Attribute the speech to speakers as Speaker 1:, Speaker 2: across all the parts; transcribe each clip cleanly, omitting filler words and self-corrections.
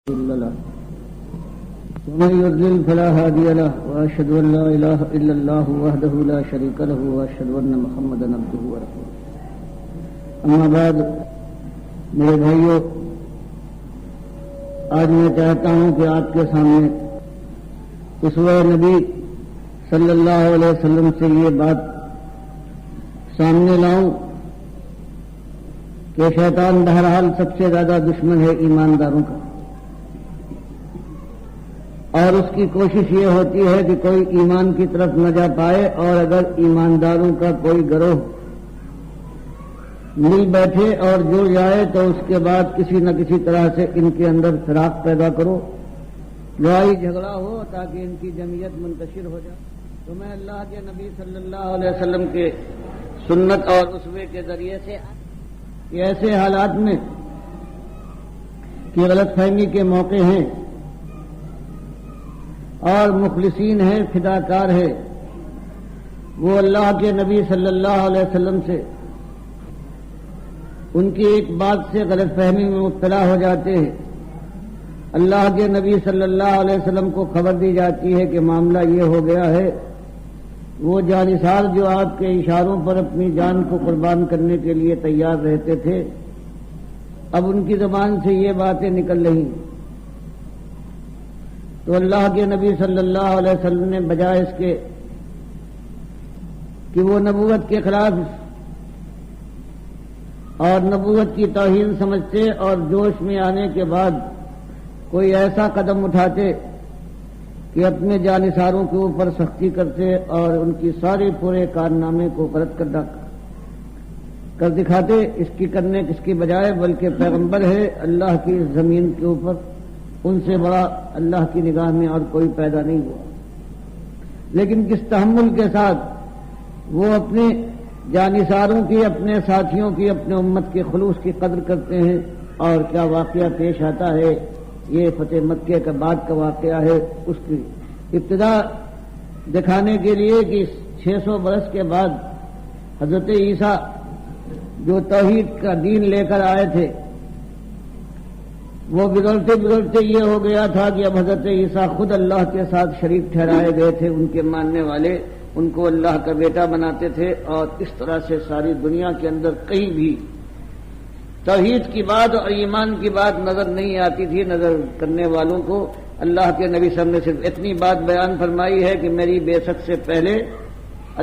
Speaker 1: له ومن يضلل فلا هادي له واشهد ان لا اله الا الله وحده لا شريك له واشهد ان محمدا عبده ورسوله اما بعد میرے بھائیو، آج میں چاہتا ہوں کہ آپ کے سامنے اسوہ نبی صلی اللہ علیہ وسلم سے یہ بات سامنے لاؤں کہ شیطان بہرحال سب سے زیادہ دشمن ہے ایمانداروں کا، اور اس کی کوشش یہ ہوتی ہے کہ کوئی ایمان کی طرف نہ جا پائے، اور اگر ایمانداروں کا کوئی گروہ مل بیٹھے اور جڑ جائے تو اس کے بعد کسی نہ کسی طرح سے ان کے اندر فراق پیدا کرو، لڑائی جھگڑا ہو تاکہ ان کی جمعیت منتشر ہو جائے۔ تو میں اللہ کے نبی صلی اللہ علیہ وسلم کے سنت اور اسوے کے ذریعے سے ایسے حالات میں کہ غلط فہمی کے موقع ہیں اور مخلصین ہیں، فداکار ہے، وہ اللہ کے نبی صلی اللہ علیہ وسلم سے ان کی ایک بات سے غلط فہمی میں مبتلا ہو جاتے ہیں۔ اللہ کے نبی صلی اللہ علیہ وسلم کو خبر دی جاتی ہے کہ معاملہ یہ ہو گیا ہے، وہ جانثار جو آپ کے اشاروں پر اپنی جان کو قربان کرنے کے لیے تیار رہتے تھے، اب ان کی زبان سے یہ باتیں نکل رہی ہیں۔ تو اللہ کے نبی صلی اللہ علیہ وسلم نے بجائے اس کے کہ وہ نبوت کے خلاف اور نبوت کی توہین سمجھتے اور جوش میں آنے کے بعد کوئی ایسا قدم اٹھاتے کہ اپنے جانثاروں کے اوپر سختی کرتے اور ان کی سارے پورے کارنامے کو غلط کر دکھاتے، اس کی کرنے کس کی بجائے بلکہ پیغمبر ہے اللہ کی زمین کے اوپر، ان سے بڑا اللہ کی نگاہ میں اور کوئی پیدا نہیں ہوا، لیکن کس تحمل کے ساتھ وہ اپنے جانثاروں کی، اپنے ساتھیوں کی، اپنے امت کے خلوص کی قدر کرتے ہیں۔ اور کیا واقعہ پیش آتا ہے، یہ فتح مکہ کے بعد کا واقعہ ہے، اس کی ابتدا دکھانے کے لیے کہ 600 برس کے بعد حضرت عیسیٰ جو توحید کا دین لے کر آئے تھے، وہ بگڑتے بگڑتے یہ ہو گیا تھا کہ اب حضرت عیسیٰ خود اللہ کے ساتھ شریک ٹھہرائے گئے تھے، ان کے ماننے والے ان کو اللہ کا بیٹا بناتے تھے، اور اس طرح سے ساری دنیا کے اندر کہیں بھی توحید کی بات اور ایمان کی بات نظر نہیں آتی تھی نظر کرنے والوں کو۔ اللہ کے نبی صلی اللہ علیہ وسلم نے صرف اتنی بات بیان فرمائی ہے کہ میری بعثت سے پہلے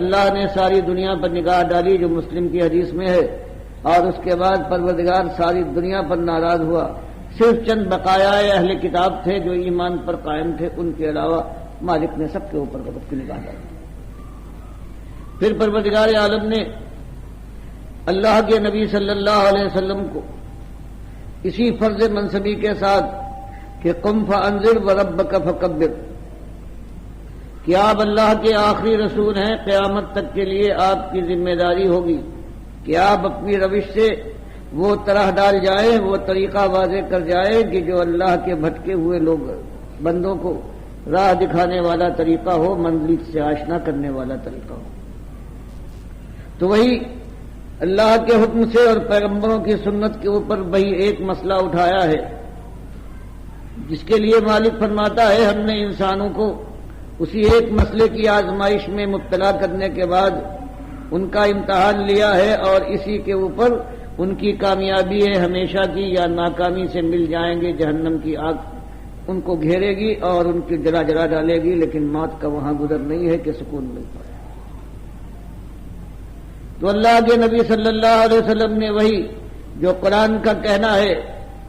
Speaker 1: اللہ نے ساری دنیا پر نگاہ ڈالی، جو مسلم کی حدیث میں ہے، اور اس کے بعد پروردگار ساری دنیا پر ناراض ہوا، صرف چند بقایا اہل کتاب تھے جو ایمان پر قائم تھے، ان کے علاوہ مالک نے سب کے اوپر غضب کی نگاہ ڈالی۔ پھر پروردگار عالم نے اللہ کے نبی صلی اللہ علیہ وسلم کو اسی فرض منصبی کے ساتھ کہ قم فانذر وربک فکبر، کہ آپ اللہ کے آخری رسول ہیں، قیامت تک کے لیے آپ کی ذمہ داری ہوگی کہ آپ اپنی روش سے وہ طرح ڈال جائیں، وہ طریقہ واضح کر جائیں کہ جو اللہ کے بھٹکے ہوئے لوگ بندوں کو راہ دکھانے والا طریقہ ہو، منزل سے آشنا کرنے والا طریقہ ہو۔ تو وہی اللہ کے حکم سے اور پیغمبروں کی سنت کے اوپر وہی ایک مسئلہ اٹھایا ہے، جس کے لیے مالک فرماتا ہے ہم نے انسانوں کو اسی ایک مسئلے کی آزمائش میں مبتلا کرنے کے بعد ان کا امتحان لیا ہے، اور اسی کے اوپر ان کی کامیابی ہے ہمیشہ کی یا ناکامی سے مل جائیں گے، جہنم کی آگ ان کو گھیرے گی اور ان کی جلا جلا ڈالے گی، لیکن موت کا وہاں گزر نہیں ہے کہ سکون مل پائے۔ تو اللہ کے نبی صلی اللہ علیہ وسلم نے وہی جو قرآن کا کہنا ہے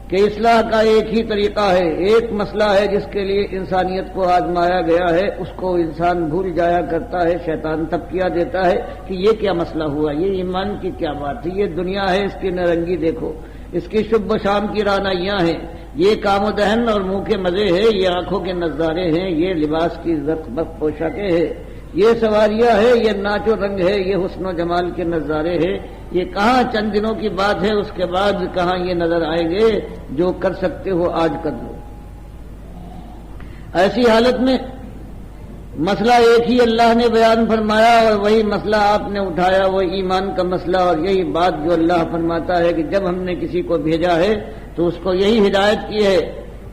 Speaker 1: کہ اصلاح کا ایک ہی طریقہ ہے، ایک مسئلہ ہے جس کے لیے انسانیت کو آزمایا گیا ہے، اس کو انسان بھول جایا کرتا ہے، شیطان تبکیہ دیتا ہے کہ یہ کیا مسئلہ ہوا، یہ ایمان کی کیا بات ہے، یہ دنیا ہے، اس کی نرنگی دیکھو، اس کی شب و شام کی رعنائیاں ہیں، یہ کام و دہن اور منہ کے مزے ہیں، یہ آنکھوں کے نظارے ہیں، یہ لباس کی زرق برق پوشاکیں ہیں، یہ سواریاں ہے، یہ ناچ و رنگ ہے، یہ حسن و جمال کے نظارے ہیں، یہ کہاں چند دنوں کی بات ہے، اس کے بعد کہاں یہ نظر آئیں گے، جو کر سکتے ہو آج کر لو۔ ایسی حالت میں مسئلہ ایک ہی اللہ نے بیان فرمایا اور وہی مسئلہ آپ نے اٹھایا، وہ ایمان کا مسئلہ، اور یہی بات جو اللہ فرماتا ہے کہ جب ہم نے کسی کو بھیجا ہے تو اس کو یہی ہدایت کی ہے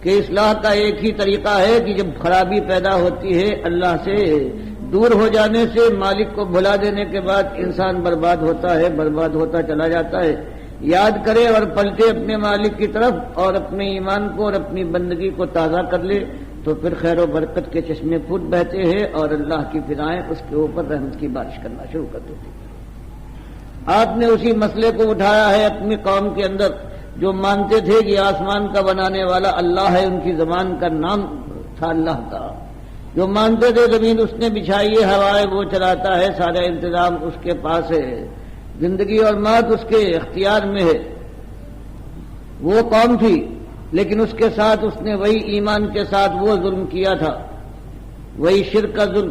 Speaker 1: کہ اصلاح کا ایک ہی طریقہ ہے کہ جب خرابی پیدا ہوتی ہے اللہ سے دور ہو جانے سے، مالک کو بھلا دینے کے بعد انسان برباد ہوتا ہے، برباد ہوتا چلا جاتا ہے۔ یاد کرے اور پلٹے اپنے مالک کی طرف اور اپنے ایمان کو اور اپنی بندگی کو تازہ کر لے تو پھر خیر و برکت کے چشمے پھوٹ بہتے ہیں اور اللہ کی فضائیں اس کے اوپر رحمت کی بارش کرنا شروع کر دیتی ہیں۔ آپ نے اسی مسئلے کو اٹھایا ہے اپنی قوم کے اندر، جو مانتے تھے کہ آسمان کا بنانے والا اللہ ہے، ان کی زبان کا نام تھا اللہ کا، جو مانتے تھے زمین اس نے بچھائی ہے، ہوائیں وہ چلاتا ہے، سارا انتظام اس کے پاس ہے، زندگی اور موت اس کے اختیار میں ہے، وہ قوم تھی۔ لیکن اس کے ساتھ اس نے وہی ایمان کے ساتھ وہ ظلم کیا تھا، وہی شرک کا ظلم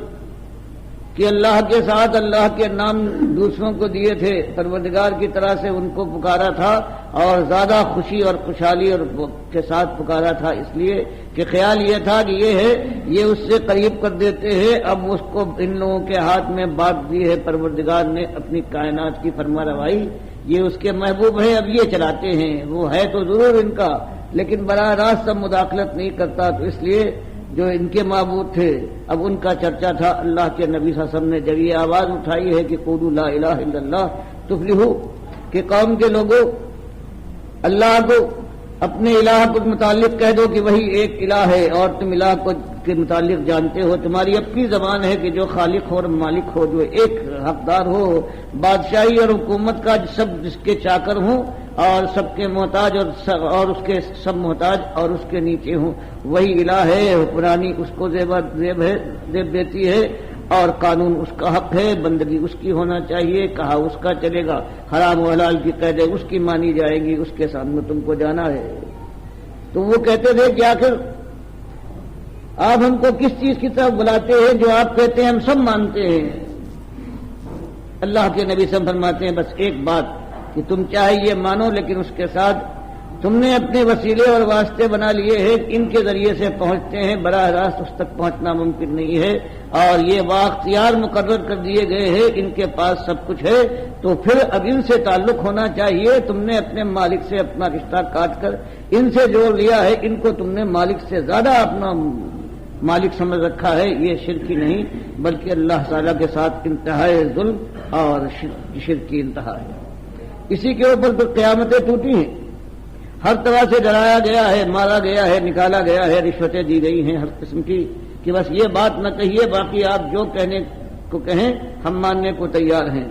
Speaker 1: کہ اللہ کے ساتھ اللہ کے نام دوسروں کو دیے تھے، پروردگار کی طرح سے ان کو پکارا تھا اور زیادہ خوشی اور خوشحالی اور کے ساتھ پکارا تھا، اس لیے کہ خیال یہ تھا کہ یہ ہے، یہ اس سے قریب کر دیتے ہیں۔ اب اس کو ان لوگوں کے ہاتھ میں بانٹ دی ہے پروردگار نے اپنی کائنات کی فرما روائی، یہ اس کے محبوب ہیں، اب یہ چلاتے ہیں، وہ ہے تو ضرور ان کا لیکن براہ راست سب مداخلت نہیں کرتا، تو اس لیے جو ان کے معبود تھے اب ان کا چرچا تھا۔ اللہ کے نبی صلی اللہ علیہ وسلم نے جب یہ آواز اٹھائی ہے کہ قولوا لا الہ الا اللہ تفلحوا، کہ قوم کے لوگوں اللہ کو اپنے الہ کے متعلق کہہ دو کہ وہی ایک الہ ہے اور تم الہ کو کے متعلق جانتے ہو، تمہاری اپنی زبان ہے کہ جو خالق ہو اور مالک ہو، جو ایک حقدار ہو بادشاہی اور حکومت کا، سب جس کے چاکر ہوں اور سب کے محتاج اور اس کے سب محتاج اور اس کے نیچے ہوں، وہی الہ ہے۔ حکمرانی اس کو زیب دیتی ہے اور قانون اس کا حق ہے، بندگی اس کی ہونا چاہیے، کہا اس کا چلے گا، حرام و حلال کی قیدیں اس کی مانی جائیں گی، اس کے سامنے تم کو جانا ہے۔ تو وہ کہتے تھے کہ آخر آپ ہم کو کس چیز کی طرف بلاتے ہیں جو آپ کہتے ہیں ہم سب مانتے ہیں؟ اللہ کے نبی سے فرماتے ہیں بس ایک بات کہ تم چاہے یہ مانو، لیکن اس کے ساتھ تم نے اپنے وسیلے اور واسطے بنا لیے ہیں، ان کے ذریعے سے پہنچتے ہیں، براہ راست اس تک پہنچنا ممکن نہیں ہے، اور یہ واختیار مقرر کر دیے گئے ہیں، ان کے پاس سب کچھ ہے، تو پھر اب ان سے تعلق ہونا چاہیے۔ تم نے اپنے مالک سے اپنا رشتہ کاٹ کر ان سے جوڑ لیا ہے، ان کو تم نے مالک سے زیادہ اپنا مالک سمجھ رکھا ہے، یہ شرک ہی نہیں بلکہ اللہ تعالیٰ کے ساتھ انتہائی ظلم اور شرک کی انتہا ہے۔ اسی کے اوپر تو قیامتیں ٹوٹی ہیں، ہر طرح سے ڈرایا گیا ہے، مارا گیا ہے، نکالا گیا ہے، رشوتیں دی گئی ہیں ہر قسم کی، کہ بس یہ بات نہ کہیے، باقی آپ جو کہنے کو کہیں ہم ماننے کو تیار ہیں۔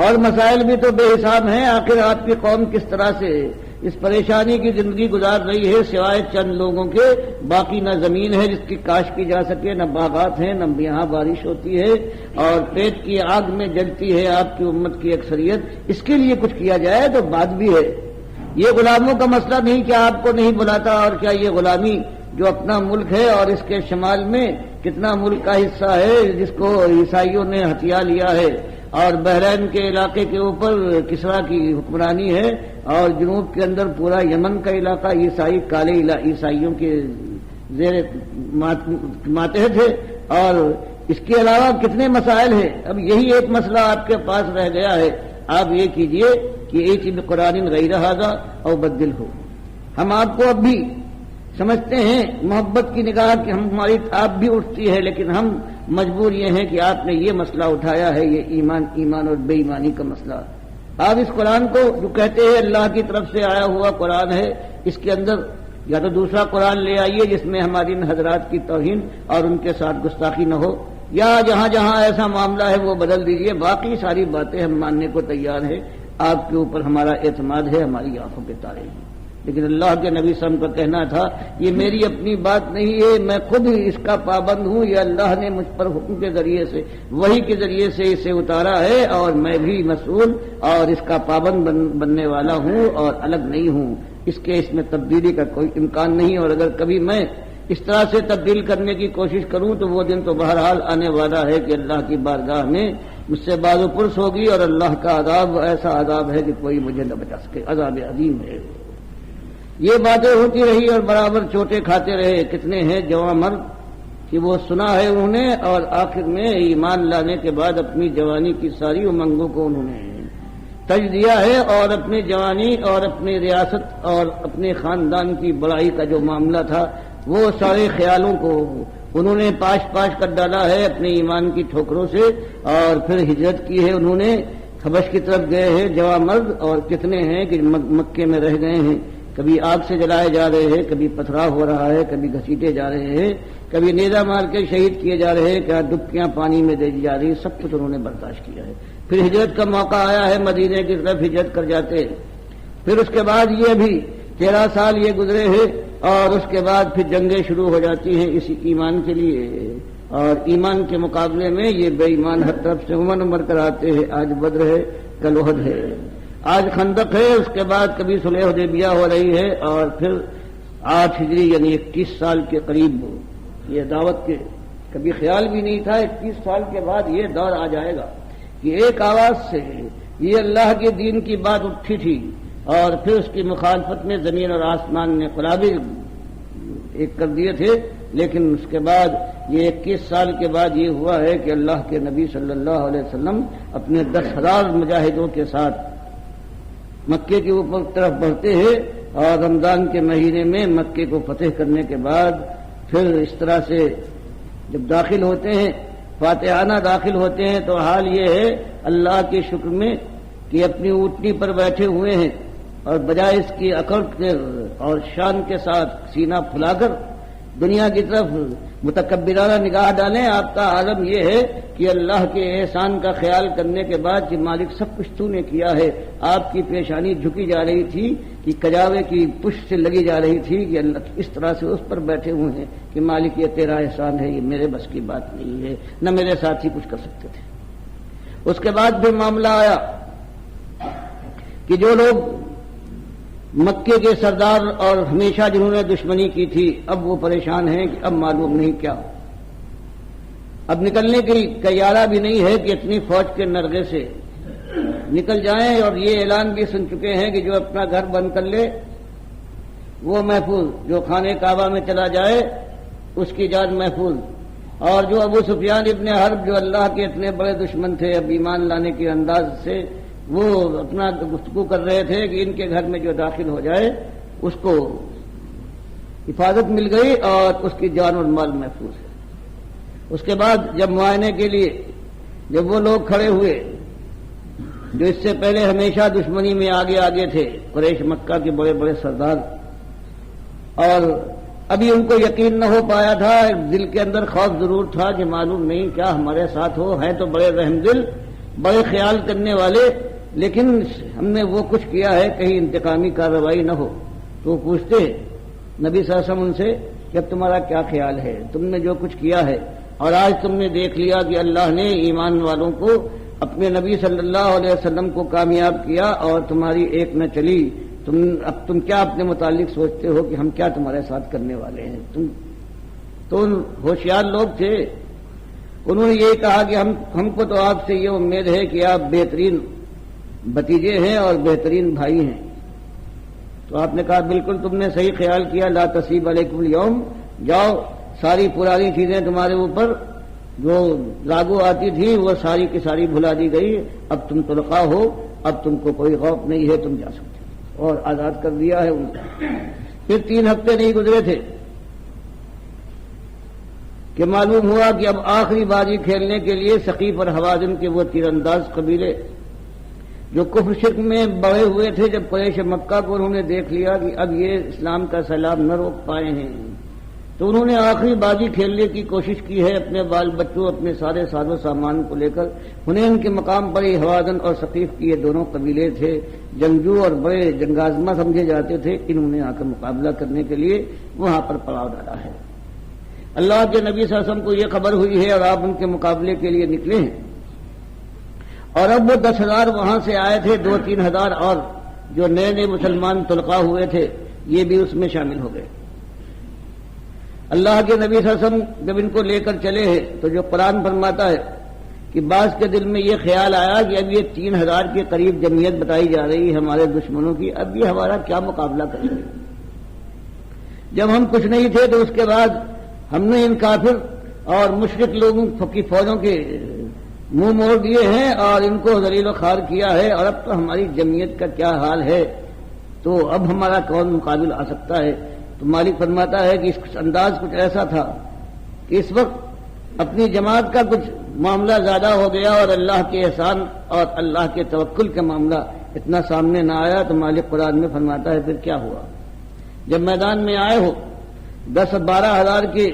Speaker 1: اور مسائل بھی تو بے حساب ہیں، آخر آپ کی قوم کس طرح سے اس پریشانی کی زندگی گزار رہی ہے، سوائے چند لوگوں کے باقی نہ زمین ہے جس کی کاشت کی جا سکے، نہ باغات ہیں، نہ یہاں بارش ہوتی ہے، اور پیٹ کی آگ میں جلتی ہے آپ کی امت کی اکثریت، اس کے لیے کچھ کیا جائے تو بات بھی ہے۔ یہ غلاموں کا مسئلہ نہیں کہ آپ کو نہیں بلاتا، اور کیا یہ غلامی جو اپنا ملک ہے اور اس کے شمال میں کتنا ملک کا حصہ ہے جس کو عیسائیوں نے ہتھیا لیا ہے، اور بحرین کے علاقے کے اوپر کسرا کی حکمرانی ہے، اور جنوب کے اندر پورا یمن کا علاقہ عیسائی کالے عیسائیوں کے زیر ماتحت ہے، اور اس کے علاوہ کتنے مسائل ہیں۔ اب یہی ایک مسئلہ آپ کے پاس رہ گیا ہے، آپ یہ کیجئے کہ ایک بقرآن غیر ھذا او بدل ہو۔ ہم آپ کو اب بھی سمجھتے ہیں محبت کی نگاہ کہ ہماری آپ بھی اٹھتی ہے، لیکن ہم مجبور یہ ہیں کہ آپ نے یہ مسئلہ اٹھایا ہے، یہ ایمان اور بے ایمانی کا مسئلہ۔ آپ اس قرآن کو جو کہتے ہیں اللہ کی طرف سے آیا ہوا قرآن ہے، اس کے اندر یا تو دوسرا قرآن لے آئیے جس میں ہماری ان حضرات کی توہین اور ان کے ساتھ گستاخی نہ ہو، یا جہاں جہاں ایسا معاملہ ہے وہ بدل دیجیے، باقی ساری باتیں ہم ماننے کو تیار ہیں، آپ کے اوپر ہمارا اعتماد ہے، ہماری آنکھوں کے تارے ہیں۔ لیکن اللہ کے نبی صلی اللہ علیہ وسلم کا کہنا تھا یہ میری اپنی بات نہیں ہے، میں خود ہی اس کا پابند ہوں، یہ اللہ نے مجھ پر حکم کے ذریعے سے، وحی کے ذریعے سے اسے اتارا ہے، اور میں بھی مسئول اور اس کا پابند بننے والا ہوں اور الگ نہیں ہوں، اس میں تبدیلی کا کوئی امکان نہیں، اور اگر کبھی میں اس طرح سے تبدیل کرنے کی کوشش کروں تو وہ دن تو بہرحال آنے والا ہے کہ اللہ کی بارگاہ میں مجھ سے باز و پرس ہوگی، اور اللہ کا عذاب ایسا عذاب ہے کہ کوئی مجھے نہ بچا سکے، عذاب عظیم ہے۔ یہ باتیں ہوتی رہی اور برابر چوٹے کھاتے رہے، کتنے ہیں جوان مرد کہ وہ سنا ہے انہوں نے، اور آخر میں ایمان لانے کے بعد اپنی جوانی کی ساری امنگوں کو انہوں نے تجزیہ ہے، اور اپنی جوانی اور اپنی ریاست اور اپنے خاندان کی بڑائی کا جو معاملہ تھا وہ سارے خیالوں کو انہوں نے پاش پاش کر ڈالا ہے اپنے ایمان کی ٹھوکروں سے، اور پھر ہجرت کی ہے انہوں نے، حبش کی طرف گئے ہیں جوان مرد، اور کتنے ہیں کہ مکے میں رہ گئے ہیں، کبھی آگ سے جلائے جا رہے ہیں، کبھی پتھراؤ ہو رہا ہے، کبھی گھسیٹے جا رہے ہیں، کبھی نیزہ مار کے شہید کیے جا رہے ہیں، کیا ڈبکیاں پانی میں دے دی جا رہی ہیں، سب کچھ انہوں نے برداشت کیا ہے۔ پھر ہجرت کا موقع آیا ہے، مدینے کی طرف ہجرت کر جاتے ہیں۔ پھر اس کے بعد یہ بھی 13 سال یہ گزرے ہیں، اور اس کے بعد پھر جنگیں شروع ہو جاتی ہیں اسی ایمان کے لیے، اور ایمان کے مقابلے میں یہ بے ایمان ہر طرف سے عمر کر آتے ہیں۔ آج بدر ہے، کل احد ہے، آج خندق ہے، اس کے بعد کبھی صلح حدیبیہ ہو رہی ہے، اور پھر 8 ہجری یعنی 21 سال کے قریب یہ دعوت کے کبھی خیال بھی نہیں تھا 21 سال کے بعد یہ دور آ جائے گا کہ ایک آواز سے یہ اللہ کے دین کی بات اٹھی تھی، اور پھر اس کی مخالفت میں زمین اور آسمان نے قلابی ایک کر دیے تھے، لیکن اس کے بعد یہ 21 سال کے بعد یہ ہوا ہے کہ اللہ کے نبی صلی اللہ علیہ وسلم اپنے 10,000 مجاہدوں کے ساتھ مکے کے اوپر طرف بڑھتے ہیں، اور رمضان کے مہینے میں مکے کو فتح کرنے کے بعد پھر اس طرح سے جب داخل ہوتے ہیں، فاتحانہ داخل ہوتے ہیں، تو حال یہ ہے اللہ کے شکر میں کہ اپنی اونٹنی پر بیٹھے ہوئے ہیں، اور بجائے اس کی اکڑ کے اور شان کے ساتھ سینہ پھلا کر دنیا کی طرف متکبرانہ نگاہ ڈالیں، آپ کا عالم یہ ہے کہ اللہ کے احسان کا خیال کرنے کے بعد کہ مالک سب کچھ تو نے کیا ہے، آپ کی پیشانی جھکی جا رہی تھی کہ کجاوے کی پشت سے لگی جا رہی تھی کہ اللہ اس طرح سے اس پر بیٹھے ہوئے ہیں کہ مالک یہ تیرا احسان ہے، یہ میرے بس کی بات نہیں ہے، نہ میرے ساتھی کچھ کر سکتے تھے۔ اس کے بعد پھر معاملہ آیا کہ جو لوگ مکے کے سردار اور ہمیشہ جنہوں نے دشمنی کی تھی اب وہ پریشان ہیں کہ اب معلوم نہیں کیا، اب نکلنے کی تیارہ بھی نہیں ہے کہ اتنی فوج کے نرغے سے نکل جائیں، اور یہ اعلان بھی سن چکے ہیں کہ جو اپنا گھر بند کر لے وہ محفوظ، جو خانہ کعبہ میں چلا جائے اس کی جان محفوظ، اور جو ابو سفیان ابن حرب جو اللہ کے اتنے بڑے دشمن تھے اب ایمان لانے کے انداز سے وہ اپنا گفتگو کر رہے تھے کہ ان کے گھر میں جو داخل ہو جائے اس کو حفاظت مل گئی اور اس کی جان اور مال محفوظ ہے۔ اس کے بعد جب معائنے کے لیے جب وہ لوگ کھڑے ہوئے جو اس سے پہلے ہمیشہ دشمنی میں آگے آگے تھے، قریش مکہ کے بڑے بڑے سردار، اور ابھی ان کو یقین نہ ہو پایا تھا، دل کے اندر خوف ضرور تھا کہ معلوم نہیں کیا ہمارے ساتھ ہو، ہیں تو بڑے رحم دل بڑے خیال کرنے والے، لیکن ہم نے وہ کچھ کیا ہے کہیں انتقامی کارروائی نہ ہو، تو پوچھتے نبی صلی اللہ علیہ وسلم ان سے کہ اب تمہارا کیا خیال ہے، تم نے جو کچھ کیا ہے، اور آج تم نے دیکھ لیا کہ اللہ نے ایمان والوں کو اپنے نبی صلی اللہ علیہ وسلم کو کامیاب کیا اور تمہاری ایک نہ چلی، اب تم کیا اپنے متعلق سوچتے ہو کہ ہم کیا تمہارے ساتھ کرنے والے ہیں؟ تم تو ہوشیار لوگ تھے، انہوں نے یہ کہا کہ ہم کو تو آپ سے یہ امید ہے کہ آپ بہترین بھتیجے ہیں اور بہترین بھائی ہیں۔ تو آپ نے کہا بالکل تم نے صحیح خیال کیا، لا تصیب علیکم اليوم، جاؤ ساری پرانی چیزیں تمہارے اوپر جو لاگو آتی تھی وہ ساری کی ساری بھلا دی گئی، اب تم طلقاء ہو، اب تم کو کوئی خوف نہیں ہے، تم جا سکتے اور آزاد کر دیا ہے ان کو۔ پھر 3 ہفتے نہیں گزرے تھے کہ معلوم ہوا کہ اب آخری بازی کھیلنے کے لیے ثقیف اور حوازن کے وہ تیر انداز قبیلے جو کفر شرک میں بڑھے ہوئے تھے، جب قریش مکہ کو انہوں نے دیکھ لیا کہ اب یہ اسلام کا سیلاب نہ روک پائے ہیں، تو انہوں نے آخری بازی کھیلنے کی کوشش کی ہے اپنے بال بچوں اپنے سارے ساز و سامان کو لے کر۔ حنین کے مقام پر ہی حوازن اور ثقیف کی یہ دونوں قبیلے تھے، جنگجو اور بڑے جنگازمہ سمجھے جاتے تھے، انہوں نے آ کر مقابلہ کرنے کے لیے وہاں پر پڑاؤ ڈالا ہے۔ اللہ کے نبی صلی اللہ علیہ وسلم کو یہ خبر ہوئی ہے اور آپ ان کے مقابلے کے لیے نکلے ہیں، اور اب وہ 10,000 وہاں سے آئے تھے، 2-3 ہزار اور جو نئے نئے مسلمان طلقاء ہوئے تھے یہ بھی اس میں شامل ہو گئے۔ اللہ کے نبی صلی اللہ علیہ وسلم جب ان کو لے کر چلے ہیں تو جو قرآن فرماتا ہے کہ بعض کے دل میں یہ خیال آیا کہ اب یہ 3,000 کے قریب جمعیت بتائی جا رہی ہے ہمارے دشمنوں کی، اب یہ ہمارا کیا مقابلہ کریں گے؟ جب ہم کچھ نہیں تھے تو اس کے بعد ہم نے ان کافر اور مشرک لوگوں کی فوجوں کے منہ موڑ دیے ہیں اور ان کو ذلیل و خوار کیا ہے، اور اب تو ہماری جمعیت کا کیا حال ہے، تو اب ہمارا کون مقابل آ سکتا ہے؟ تو مالک فرماتا ہے کہ اس انداز کچھ ایسا تھا کہ اس وقت اپنی جماعت کا کچھ معاملہ زیادہ ہو گیا اور اللہ کے احسان اور اللہ کے توکل کا معاملہ اتنا سامنے نہ آیا، تو مالک قرآن میں فرماتا ہے پھر کیا ہوا؟ جب میدان میں آئے ہو 10-12 ہزار کی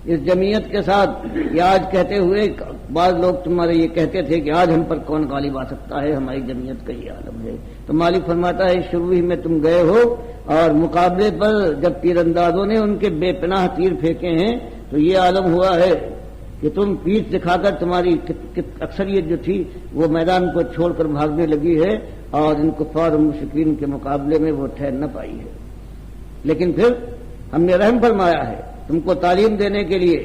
Speaker 1: اس جمعیت کے ساتھ، یہ آج کہتے ہوئے بعض لوگ تمہارے یہ کہتے تھے کہ آج ہم پر کون غالب آ سکتا ہے، ہماری جمعیت کا یہ عالم ہے، تو مالک فرماتا ہے شروع ہی میں تم گئے ہو اور مقابلے پر جب تیر اندازوں نے ان کے بے پناہ تیر پھینکے ہیں تو یہ عالم ہوا ہے کہ تم پیٹھ دکھا کر تمہاری اکثریت جو تھی وہ میدان کو چھوڑ کر بھاگنے لگی ہے اور ان کفار و مشرکین کے مقابلے میں وہ ٹھہر نہ پائی ہے، لیکن پھر ہم نے رحم فرمایا ہے تم کو تعلیم دینے کے لیے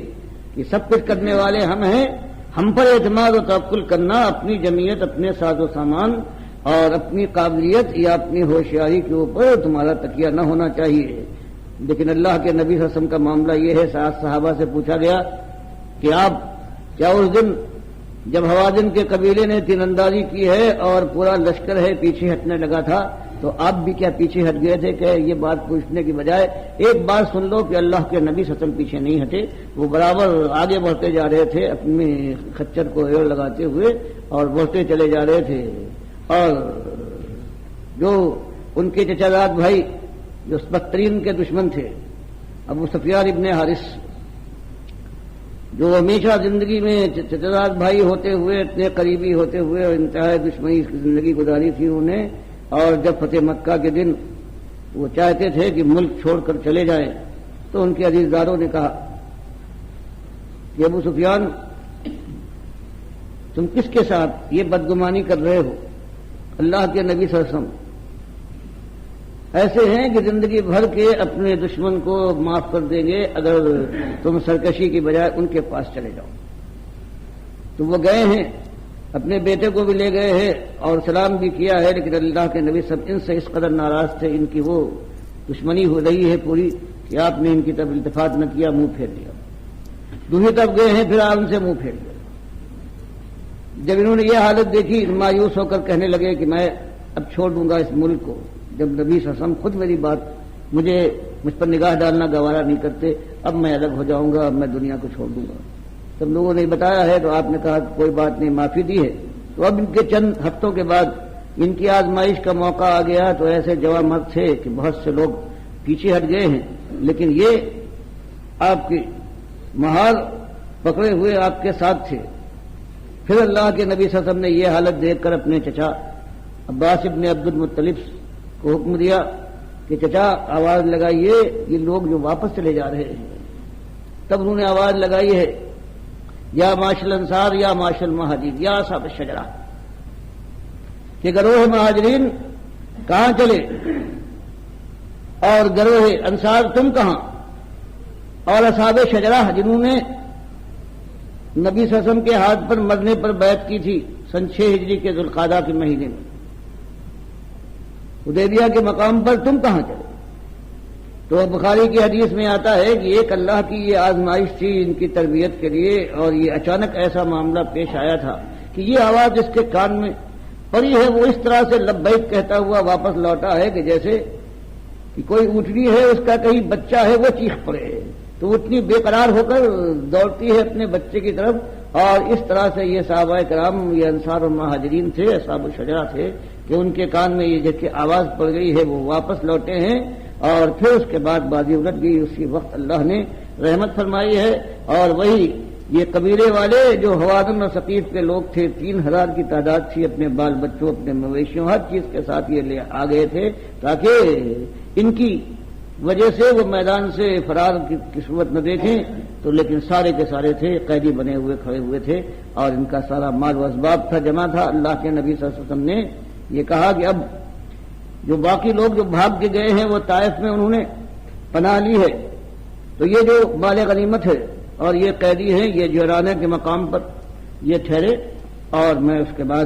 Speaker 1: کہ سب کچھ کرنے والے ہم ہیں، ہم پر اعتماد و توکل کرنا، اپنی جمعیت، اپنے ساز و سامان اور اپنی قابلیت یا اپنی ہوشیاری کے اوپر تمہارا تکیہ نہ ہونا چاہیے۔ لیکن اللہ کے نبی صلی اللہ علیہ وسلم کا معاملہ یہ ہے، صحابہ سے پوچھا گیا کہ آپ کیا اس دن جب حوازن کے قبیلے نے تیر اندازی کی ہے اور پورا لشکر ہے پیچھے ہٹنے لگا تھا تو آپ بھی کیا پیچھے ہٹ گئے تھے؟ کہ یہ بات پوچھنے کی بجائے ایک بات سن لو کہ اللہ کے نبی صلی اللہ علیہ وسلم پیچھے نہیں ہٹے، وہ برابر آگے بڑھتے جا رہے تھے اپنے خچر کو ایڑ لگاتے ہوئے اور بڑھتے چلے جا رہے تھے، اور جو ان کے چچا زاد بھائی جو بدترین کے دشمن تھے ابو سفیان ابن حارث، جو ہمیشہ زندگی میں چچا زاد بھائی ہوتے ہوئے اتنے قریبی ہوتے ہوئے اور انتہائی دشمنی کی زندگی گزاری تھی انہیں، اور جب فتح مکہ کے دن وہ چاہتے تھے کہ ملک چھوڑ کر چلے جائیں تو ان کے عزیزداروں نے کہا کہ ابو سفیان تم کس کے ساتھ یہ بدگمانی کر رہے ہو؟ اللہ کے نبی صلی اللہ علیہ وسلم ایسے ہیں کہ زندگی بھر کے اپنے دشمن کو معاف کر دیں گے اگر تم سرکشی کی بجائے ان کے پاس چلے جاؤ۔ تو وہ گئے ہیں، اپنے بیٹے کو بھی لے گئے ہیں اور سلام بھی کیا ہے، لیکن اللہ کے نبی سب ان سے اس قدر ناراض تھے، ان کی وہ دشمنی ہو رہی ہے پوری کہ آپ نے ان کی طرف التفات نہ کیا، منہ پھیر لیا۔ دوسری طرف گئے ہیں، پھر آپ ان سے منہ پھیر لیا۔ جب انہوں نے یہ حالت دیکھی مایوس ہو کر کہنے لگے کہ میں اب چھوڑ دوں گا اس ملک کو، جب نبی صلی اللہ علیہ وسلم خود میری بات مجھ پر نگاہ ڈالنا گوارا نہیں کرتے، اب میں الگ ہو جاؤں گا، اب میں دنیا کو چھوڑ دوں گا۔ سب لوگوں نے بتایا ہے تو آپ نے کہا کوئی بات نہیں، معافی دی ہے۔ تو اب ان کے چند ہفتوں کے بعد ان کی آزمائش کا موقع آ گیا، تو ایسے جوان مرد تھے کہ بہت سے لوگ پیچھے ہٹ گئے ہیں، لیکن یہ آپ کی مہار پکڑے ہوئے آپ کے ساتھ تھے۔ پھر اللہ کے نبی صلی اللہ علیہ وسلم نے یہ حالت دیکھ کر اپنے چچا عباس ابن عبد المطلب کو حکم دیا کہ چچا آواز لگائیے یہ لوگ جو واپس چلے جا رہے ہیں۔ تب انہوں نے آواز لگائی ہے یا معاشر الانصار یا معاشر المہاجرین یا اصحاب الشجرہ، کہ گروہ مہاجرین کہاں چلے اور گروہ انصار تم کہاں، اور اصحاب شجرہ جنہوں نے نبی صلی اللہ علیہ وسلم کے ہاتھ پر مرنے پر بیعت کی تھی سن 6 ہجری کے ذوالقعدہ کے مہینے میں، حدیبیہ کے مقام پر تم کہاں چلے؟ تو بخاری کی حدیث میں آتا ہے کہ ایک اللہ کی یہ آزمائش تھی ان کی تربیت کے لیے، اور یہ اچانک ایسا معاملہ پیش آیا تھا کہ یہ آواز جس کے کان میں پڑی ہے وہ اس طرح سے لبیک کہتا ہوا واپس لوٹا ہے کہ جیسے کہ کوئی اونٹنی ہے اس کا کہیں بچہ ہے وہ چیخ پڑے، تو اتنی بے قرار ہو کر دوڑتی ہے اپنے بچے کی طرف، اور اس طرح سے یہ صحابہ کرام یہ انصار و مہاجرین تھے، اصحاب الشجرہ تھے، کہ ان کے کان میں یہ جس کی آواز پڑ گئی ہے وہ واپس لوٹے ہیں، اور پھر اس کے بعد بازی الٹ گئی۔ اسی وقت اللہ نے رحمت فرمائی ہے، اور وہی یہ قبیلے والے جو حوازن اور ثقیف کے لوگ تھے 3000 کی تعداد تھی، اپنے بال بچوں اپنے مویشیوں ہر چیز کے ساتھ یہ لے آ گئے تھے تاکہ ان کی وجہ سے وہ میدان سے فرار کی صورت نہ دیکھیں، تو لیکن سارے کے سارے تھے قیدی بنے ہوئے کھڑے ہوئے تھے، اور ان کا سارا مال و اسباب تھا جمع تھا۔ اللہ کے نبی صلی اللہ علیہ وسلم نے یہ کہا کہ اب جو باقی لوگ جو بھاگ کے گئے ہیں وہ طائف میں انہوں نے پناہ لی ہے، تو یہ جو مال غنیمت ہے اور یہ قیدی ہیں یہ جورانے کے مقام پر یہ ٹھہرے، اور میں اس کے بعد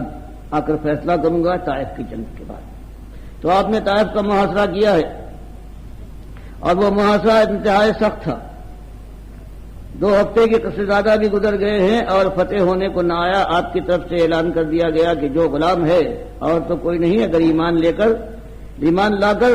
Speaker 1: آ کر فیصلہ کروں گا طائف کی جنگ کے بعد۔ تو آپ نے طائف کا محاصرہ کیا ہے، اور وہ محاصرہ انتہائی سخت تھا، 2 ہفتے کے سے زیادہ بھی گزر گئے ہیں اور فتح ہونے کو نہ آیا. آپ کی طرف سے اعلان کر دیا گیا کہ جو غلام ہے اور تو کوئی نہیں, اگر ایمان لا کر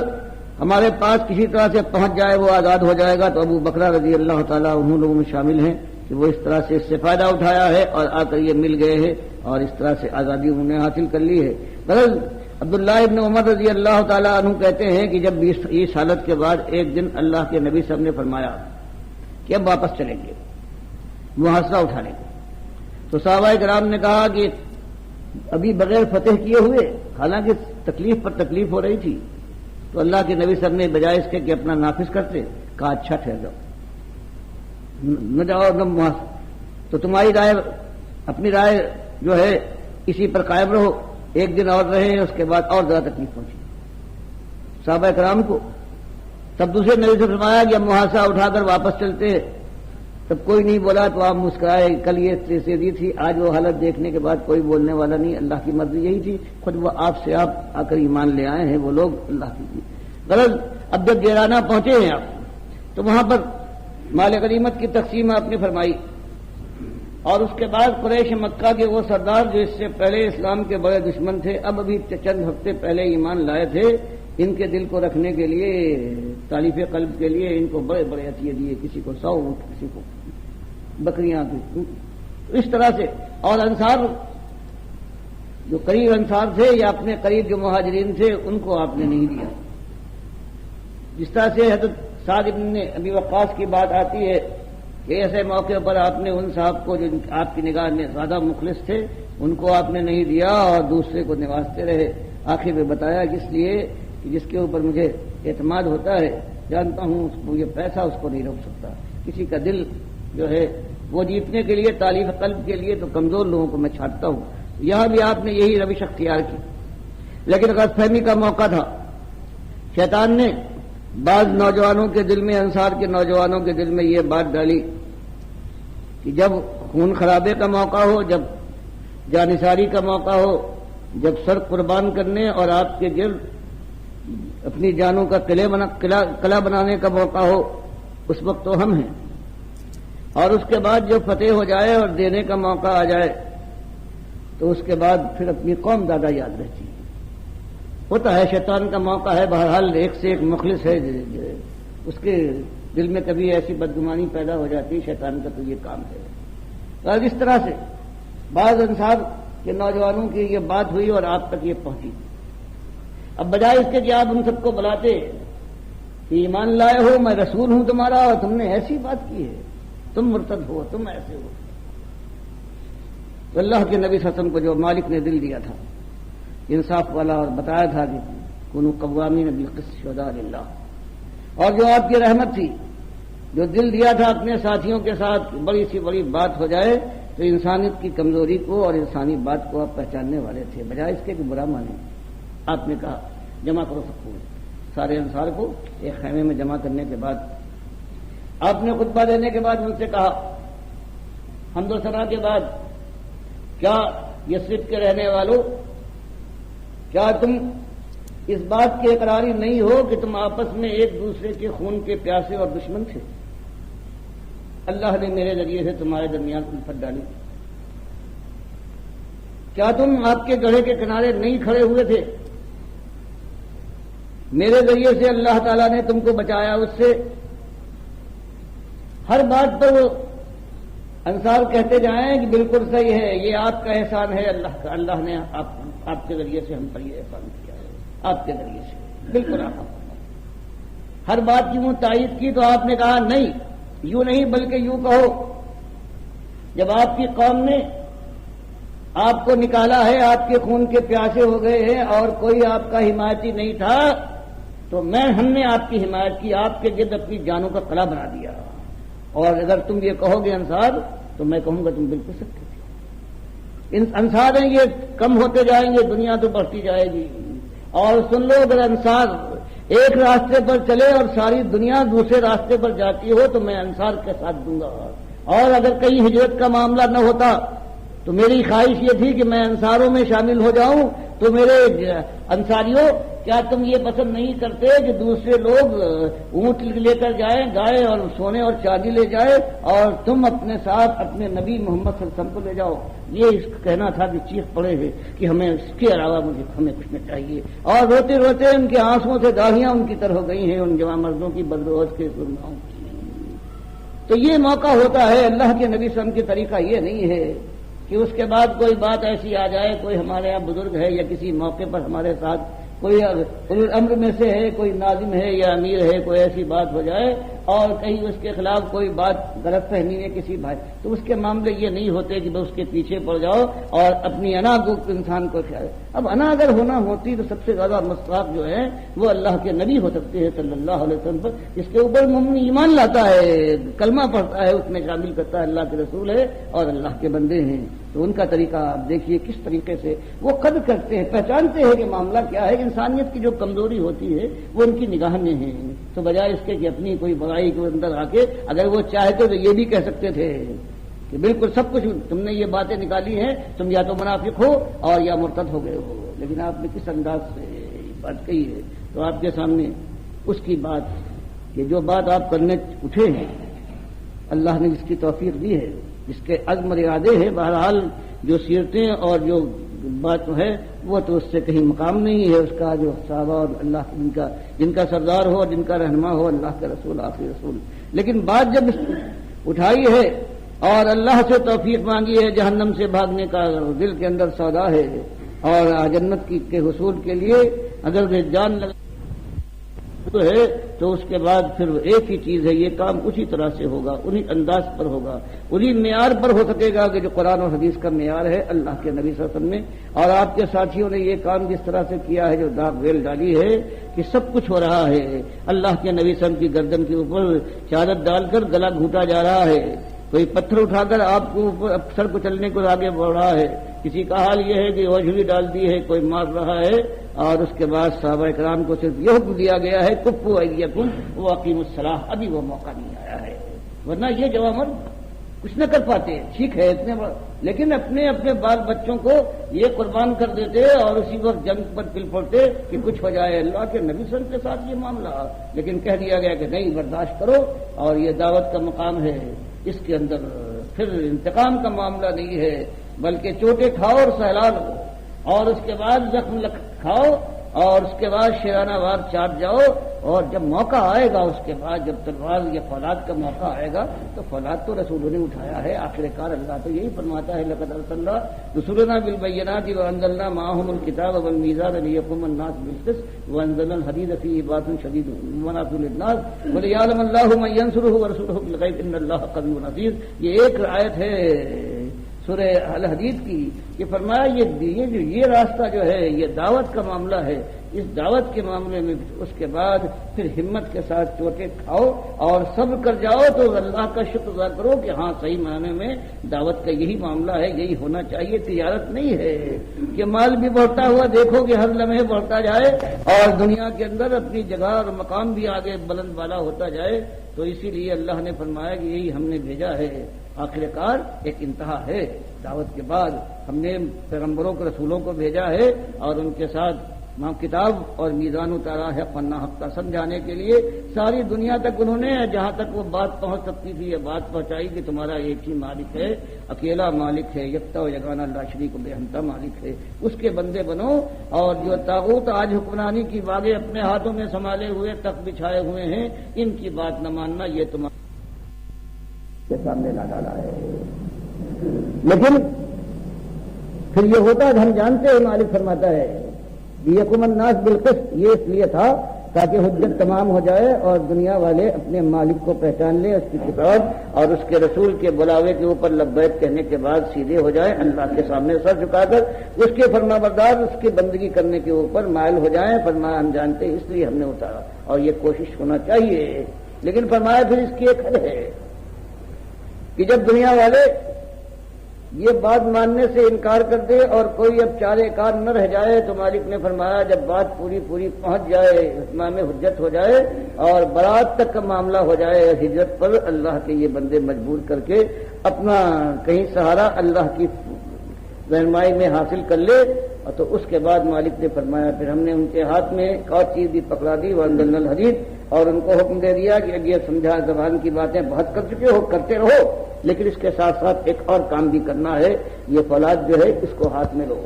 Speaker 1: ہمارے پاس کسی طرح سے پہنچ جائے وہ آزاد ہو جائے گا. تو ابو بکرہ رضی اللہ تعالیٰ انہوں لوگوں میں شامل ہیں کہ وہ اس طرح سے اس سے فائدہ اٹھایا ہے اور آ کر یہ مل گئے ہیں اور اس طرح سے آزادی انہوں نے حاصل کر لی ہے. غرض عبداللہ ابن عمر رضی اللہ تعالیٰ عنہ کہتے ہیں کہ جب اس حالت کے بعد ایک دن اللہ کے نبی صاحب نے فرمایا کہ اب واپس چلیں گے محاصرہ اٹھانے کو, تو صحابہ کرام نے کہا کہ ابھی بغیر فتح کیے ہوئے, حالانکہ تکلیف پر تکلیف ہو رہی تھی, تو اللہ کے نبی صاحب نے بجائے اس کے کہ اپنا نافذ کرتے کہا اچھا ٹھہر جاؤ, نہ جاؤ نہ محاصرہ, تو تمہاری رائے اپنی رائے جو ہے اسی پر قائم رہو. ایک دن اور رہے, اس کے بعد اور زیادہ تکلیف پہنچی صحابہ کرام کو. تب دوسرے نبی سے فرمایا کہ اب محاصرہ اٹھا کر واپس چلتے. تب کوئی نہیں بولا تو آپ مسکرائے, کل یہ سیدھی تھی, آج وہ حالت دیکھنے کے بعد کوئی بولنے والا نہیں. اللہ کی مرضی یہی تھی, خود وہ آپ سے آپ آ کر ایمان لے آئے ہیں وہ لوگ اللہ کی. غرض اب جب جیرانہ پہنچے ہیں آپ, تو وہاں پر مال غنیمت کی تقسیم آپ نے فرمائی, اور اس کے بعد قریش مکہ کے وہ سردار جو اس سے پہلے اسلام کے بڑے دشمن تھے, اب ابھی چند ہفتے پہلے ایمان لائے تھے, ان کے دل کو رکھنے کے لیے, تالیف قلب کے لیے ان کو بڑے بڑے عطیے دیے, کسی کو 100 اونٹ, کسی کو بکریاں. اس طرح سے. اور انصار جو قریب انصار تھے یا اپنے قریب جو مہاجرین تھے ان کو آپ نے نہیں دیا. جس طرح سے حضرت سعد بن ابی وقاص کی بات آتی ہے کہ ایسے موقع پر آپ نے ان صاحب کو جو آپ کی نگاہ میں زیادہ مخلص تھے ان کو آپ نے نہیں دیا اور دوسرے کو نوازتے رہے. آخر میں بتایا کہ اس لیے کہ جس کے اوپر مجھے اعتماد ہوتا ہے, جانتا ہوں اس کو یہ پیسہ اس کو نہیں روک سکتا. کسی کا دل جو ہے وہ جیتنے کے لیے, تالیف قلب کے لیے تو کمزور لوگوں کو میں چھاٹتا ہوں. یہاں بھی آپ نے یہی روش اختیار کی, لیکن غلط فہمی کا موقع تھا. شیطان نے بعض نوجوانوں کے دل میں, انصار کے نوجوانوں کے دل میں یہ بات ڈالی کہ جب خون خرابے کا موقع ہو, جب جانثاری کا موقع ہو, جب سر قربان کرنے اور آپ کے گرد اپنی جانوں کا قلعہ بنانے کا موقع ہو, اس وقت تو ہم ہیں. اور اس کے بعد جو فتح ہو جائے اور دینے کا موقع آ جائے تو اس کے بعد پھر اپنی قوم زیادہ یاد رہتی ہے. ہوتا ہے شیطان کا موقع ہے, بہرحال ایک سے ایک مخلص ہے, اس کے دل میں کبھی ایسی بدگمانی پیدا ہو جاتی ہے, شیطان کا تو یہ کام ہے. اور اس طرح سے بعض انصار کے نوجوانوں کی یہ بات ہوئی اور آپ تک یہ پہنچی. اب بجائے اس کے کہ آپ ان سب کو بلاتے کہ ایمان لائے ہو, میں رسول ہوں تمہارا اور تم نے ایسی بات کی ہے, تم مرتد ہو, تم ایسے ہو. تو اللہ کے نبی صلی اللہ علیہ وسلم کو جو مالک نے دل دیا تھا انصاف والا, اور بتایا تھا کہ کنوا قوامین بالقسط شہداء للہ, اور جو آپ کی رحمت تھی, جو دل دیا تھا اپنے ساتھیوں کے ساتھ بڑی سی بڑی بات ہو جائے تو انسانیت کی کمزوری کو اور انسانی بات کو آپ پہچاننے والے تھے. بجائے اس کے کہ برا مانے, آپ نے کہا جمع کرو سب کو, سارے انصار کو ایک خیمے میں جمع کرنے کے بعد آپ نے خطبہ دینے کے بعد ان سے کہا حمد و ثنا کے بعد, کیا یثرب کے رہنے والوں, کیا تم اس بات کے اقراری نہیں ہو کہ تم آپس میں ایک دوسرے کے خون کے پیاسے اور دشمن تھے؟ اللہ نے میرے ذریعے سے تمہارے درمیان الفت ڈالی. کیا تم آپ کے گڑھے کے کنارے نہیں کھڑے ہوئے تھے؟ میرے ذریعے سے اللہ تعالیٰ نے تم کو بچایا اس سے. ہر بات پر وہ انصار کہتے جائیں کہ بالکل صحیح ہے, یہ آپ کا احسان ہے اللہ کا, اللہ نے آپ کے ذریعے سے ہم پر یہ احسان کیا ہے, آپ کے ذریعے سے. بالکل آپ ہر بات کی وہ تائید کی. تو آپ نے کہا نہیں, یوں نہیں بلکہ یوں کہو, جب آپ کی قوم نے آپ کو نکالا ہے, آپ کے خون کے پیاسے ہو گئے ہیں اور کوئی آپ کا حمایتی نہیں تھا, تو ہم نے آپ کی حمایت کی, آپ کے گرد اپنی جانوں کا قلعہ بنا دیا. اور اگر تم یہ کہو گے انصار, تو میں کہوں گا تم بالکل سکتے تھے. انصار ہیں یہ کم ہوتے جائیں گے, دنیا تو بڑھتی جائے گی. اور سن لو, اگر انصار ایک راستے پر چلے اور ساری دنیا دوسرے راستے پر جاتی ہو تو میں انصار کے ساتھ دوں گا. اور اگر کہیں ہجرت کا معاملہ نہ ہوتا تو میری خواہش یہ تھی کہ میں انصاروں میں شامل ہو جاؤں. تو میرے انصاریوں, کیا تم یہ پسند نہیں کرتے کہ دوسرے لوگ اونٹ لے کر جائیں گائے اور سونے اور چاندی لے جائے اور تم اپنے ساتھ اپنے نبی محمد صلی اللہ علیہ وسلم کو لے جاؤ؟ یہ اس کا کہنا تھا کہ چیخ پڑے ہے کہ ہمیں اس کے علاوہ ہمیں کچھ نہیں چاہیے، اور روتے روتے ان کے آنسوؤں سے داڑھیاں ان کی طرح ہو گئی ہیں ان جوان مردوں کی بدروز کے سرماؤں کی۔ تو یہ موقع ہوتا ہے، اللہ کے نبی صلی اللہ علیہ وسلم کی طریقہ یہ نہیں ہے کہ اس کے بعد کوئی بات ایسی آ جائے، کوئی ہمارے یہاں بزرگ ہے یا کسی موقع پر ہمارے ساتھ کوئی امر میں سے ہے، کوئی ناظم ہے یا امیر ہے، کوئی ایسی بات ہو جائے اور کہیں اس کے خلاف کوئی بات غلط فہمی ہے کسی بھائی، تو اس کے معاملے یہ نہیں ہوتے کہ بس اس کے پیچھے پڑ جاؤ اور اپنی انا کو انسان کو خیال۔ اب انا اگر ہونا ہوتی تو سب سے زیادہ مستحق جو ہے وہ اللہ کے نبی ہو سکتے ہیں صلی اللہ علیہ وسلم پر، جس کے اوپر مومن ایمان لاتا ہے، کلمہ پڑھتا ہے، اس میں شامل کرتا ہے اللہ کے رسول ہے اور اللہ کے بندے ہیں۔ تو ان کا طریقہ آپ دیکھیے کس طریقے سے وہ قدر کرتے ہیں، پہچانتے ہیں کہ معاملہ کیا ہے، انسانیت کی جو کمزوری ہوتی ہے وہ ان کی نگاہ میں ہے، تو بجائے اس کے کہ اپنی کوئی برائی کے اندر آ کے اگر وہ چاہتے تو یہ بھی کہہ سکتے تھے کہ بالکل سب کچھ تم نے یہ باتیں نکالی ہیں، تم یا تو منافق ہو اور یا مرتد ہو گئے ہو، لیکن آپ نے کس انداز سے یہ بات کہی ہے۔ تو آپ کے سامنے اس کی بات کہ جو بات آپ کرنے اٹھے ہیں اللہ نے جس کی توفیق دی ہے، جس کے عزم اور ارادے ہیں، بہرحال جو سیرتیں اور جو بات ہے وہ تو اس سے کہیں مقام نہیں ہے اس کا، جو صحابہ اور اللہ جن کا سردار ہو اور جن کا رہنما ہو اللہ کے رسول آخری رسول۔ لیکن بات جب اٹھائی ہے اور اللہ سے توفیق مانگی ہے، جہنم سے بھاگنے کا دل کے اندر سودا ہے اور جنت کے حصول کے لیے اگر جان لگا تو ہے، تو اس کے بعد پھر ایک ہی چیز ہے، یہ کام اسی طرح سے ہوگا، انہی انداز پر ہوگا، انہی معیار پر ہو سکے گا کہ جو قرآن اور حدیث کا معیار ہے اللہ کے نبی صلی اللہ علیہ وسلم نے۔ اور آپ کے ساتھیوں نے یہ کام جس طرح سے کیا ہے، جو داغ ویل ڈالی ہے کہ سب کچھ ہو رہا ہے، اللہ کے نبی صلی اللہ علیہ وسلم کی گردن کے اوپر چادر ڈال کر گلا گھونٹا جا رہا ہے، کوئی پتھر اٹھا کر آپ کو سر کو چلنے کو آگے بڑھ رہا ہے، کسی کا حال یہ ہے کہ اوجھلی ڈال دی ہے، کوئی مار رہا ہے، اور اس کے بعد صحابہ کرام کو صرف یہ حکم دیا گیا ہے کفوا ایدیکم واقیموا الصلاۃ، ابھی وہ موقع نہیں آیا ہے، ورنہ یہ جوان مرد کچھ نہ کر پاتے، ٹھیک ہے اتنے لیکن اپنے اپنے بال بچوں کو یہ قربان کر دیتے اور اسی وقت جنگ پر پل پڑتے کہ کچھ ہو جائے، اللہ کے نبی صلی اللہ علیہ وسلم کے ساتھ یہ معاملہ، لیکن کہہ دیا گیا کہ نہیں برداشت کرو، اور یہ دعوت کا مقام ہے، اس کے اندر پھر انتقام کا معاملہ نہیں ہے بلکہ چوٹے کھاؤ اور سہلان ہو، اور اس کے بعد زخم کھاؤ اور اس کے بعد شیرانہ وار چاٹ جاؤ، اور جب موقع آئے گا اس کے بعد جب تلوار یا فولاد کا موقع آئے گا تو فولاد تو رسولوں نے اٹھایا ہے، آخر کار اللہ تو یہی فرماتا ہے لقد ارسلنا رسولنا بالبینات وانزلنا معهم الکتاب والمیزان لیقوم الناس بالقسط وانزلنا الحدید فیہ باس شدید ومنافع للناس وليعلم الله من ينصره ورسوله بالغیب ان اللہ قوی عزیز۔ یہ ایک آیت ہے سورہ الحدید کی کہ فرمایا یہ راستہ جو ہے یہ دعوت کا معاملہ ہے، اس دعوت کے معاملے میں اس کے بعد پھر ہمت کے ساتھ چوٹے کھاؤ اور صبر کر جاؤ تو اللہ کا شکر ادا کرو کہ ہاں صحیح معنی میں دعوت کا یہی معاملہ ہے، یہی ہونا چاہیے، تجارت نہیں ہے کہ مال بھی بڑھتا ہوا دیکھو کہ ہر لمحے بڑھتا جائے اور دنیا کے اندر اپنی جگہ اور مقام بھی آگے بلند بالا ہوتا جائے۔ تو اسی لیے اللہ نے فرمایا کہ یہی ہم نے بھیجا ہے، آخر کار ایک انتہا ہے، دعوت کے بعد ہم نے پیغمبروں کو رسولوں کو بھیجا ہے اور ان کے ساتھ کتاب اور میزان اتارا ہے فنا حق کا سمجھانے کے لیے، ساری دنیا تک انہوں نے جہاں تک وہ بات پہنچ سکتی تھی یہ بات پہنچائی کہ تمہارا ایک ہی مالک ہے، اکیلا مالک ہے، یکتا و یگانہ لا شریک بے ہمتا مالک ہے، اس کے بندے بنو، اور جو طاغوت آج حکمرانی کی باغیں اپنے ہاتھوں میں سنبھالے ہوئے تخت بچھائے ہوئے ہیں ان کی بات نہ ماننا، یہ تمہارے کے سامنے نہ ڈالا ہے۔ لیکن پھر یہ ہوتا ہے ہم جانتے ہیں، مالک فرماتا ہے لیقوم الناس بالقسط، یہ اس لیے تھا تاکہ حجت تمام ہو جائے اور دنیا والے اپنے مالک کو پہچان لیں، اس کی کتاب اور اس کے رسول کے بلاوے کے اوپر لبیک کہنے کے بعد سیدھے ہو جائیں، اللہ کے سامنے سر جھکا کر اس کے فرما بردار اس کی بندگی کرنے کے اوپر مائل ہو جائیں۔ فرمایا ہم جانتے ہیں اس لیے ہم نے اتارا اور یہ کوشش ہونا چاہیے، لیکن فرمایا پھر اس کی ایک حد ہے کہ جب دنیا والے یہ بات ماننے سے انکار کر دے اور کوئی اب چارے کار نہ رہ جائے تو مالک نے فرمایا جب بات پوری پہنچ جائے، اتمام حجت ہو جائے اور برات تک کا معاملہ ہو جائے، ہجرت پر اللہ کے یہ بندے مجبور کر کے اپنا کہیں سہارا اللہ کی رہنمائی میں حاصل کر لے اور تو اس کے بعد مالک نے فرمایا پھر ہم نے ان کے ہاتھ میں ایک اور چیز بھی پکڑا دی وانزلنا الحدید، اور ان کو حکم دے دیا کہ اب یہ سمجھا زبان کی باتیں بہت کر چکے ہو، کرتے رہو، لیکن اس کے ساتھ ساتھ ایک اور کام بھی کرنا ہے، یہ فولاد جو ہے اس کو ہاتھ میں لو۔